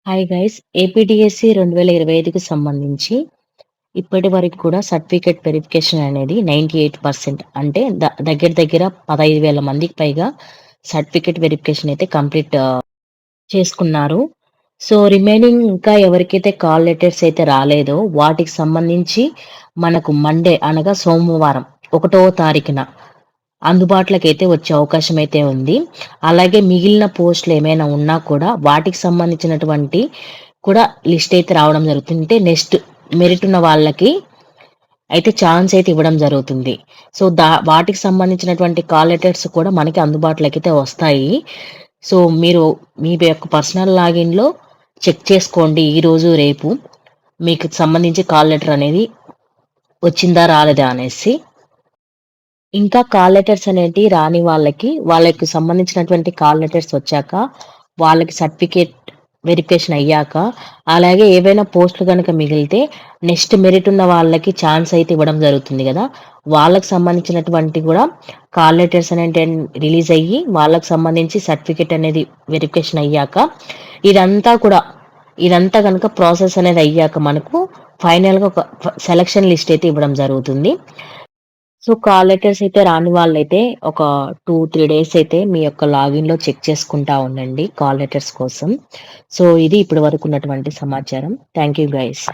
Hi guys APDSC 2025కి సంబంధించి ఇప్పటి వరకు కూడా సర్టిఫికేట్ వెరిఫికేషన్ అనేది 98% అంటే దగ్గర దగ్గర 15,000 మందికి పైగా సర్టిఫికేట్ వెరిఫికేషన్ అయితే కంప్లీట్ చేసుకున్నారు. సో రిమైనింగ్ ఇంకా ఎవరికైతే కాల్ లెటర్స్ అయితే రాలేదో వాటికి సంబంధించి మనకు మండే అనగా సోమవారం 1వ తారీఖున అందుబాటులోకైతే వచ్చే అవకాశం అయితే ఉంది. అలాగే మిగిలిన పోస్టులు ఏమైనా ఉన్నా కూడా వాటికి సంబంధించినటువంటి కూడా లిస్ట్ అయితే రావడం జరుగుతుంది. అంటే నెక్స్ట్ మెరిట్ ఉన్న వాళ్ళకి అయితే ఛాన్స్ అయితే ఇవ్వడం జరుగుతుంది. సో వాటికి సంబంధించినటువంటి కాల్ లెటర్స్ కూడా మనకి అందుబాటులోకి అయితే వస్తాయి. సో మీరు మీ యొక్క పర్సనల్ లాగిన్‌లో చెక్ చేసుకోండి ఈరోజు, రేపు మీకు సంబంధించి కాల్ లెటర్ అనేది వచ్చిందా? రాలేదా? అనేసి. ఇంకా కాల్ లెటర్స్ అనేటివి రాని వాళ్ళకి సంబంధించినటువంటి కాల్ లెటర్స్ వచ్చాక, వాళ్ళకి సర్టిఫికేట్ వెరిఫికేషన్ అయ్యాక, అలాగే ఏవైనా పోస్టులు గనక మిగిలితే నెక్స్ట్ మెరిట్ ఉన్న వాళ్ళకి ఛాన్స్ అయితే ఇవ్వడం జరుగుతుంది గదా! వాళ్ళకి సంబంధించినటువంటి గూడా కాల్ లెటర్స్ అనేటివి రిలీజ్ అయ్యి, వాళ్ళకి సంబంధించి సర్టిఫికేట్ అనేది వెరిఫికేషన్ అయ్యాక, ఇదంతా కూడా ఇదంతా గనక ప్రాసెస్ అనేది అయ్యాక మనకు ఫైనల్‌గా ఒక సెలక్షన్ లిస్ట్ అయితే ఇవ్వడం జరుగుతుంది. సో, కాల్ లెటర్స్ అయితే రాని వాళ్ళైతే ఒక 2, 3 డేస్ అయితే మీ యొక్క లాగిన్‌లో చెక్ చేసుకుంటా ఉండండి కాల్ లెటర్స్ కోసం. సో, ఇది ఇప్పటి వరకు ఉన్నటువంటి సమాచారం. Thank you guys.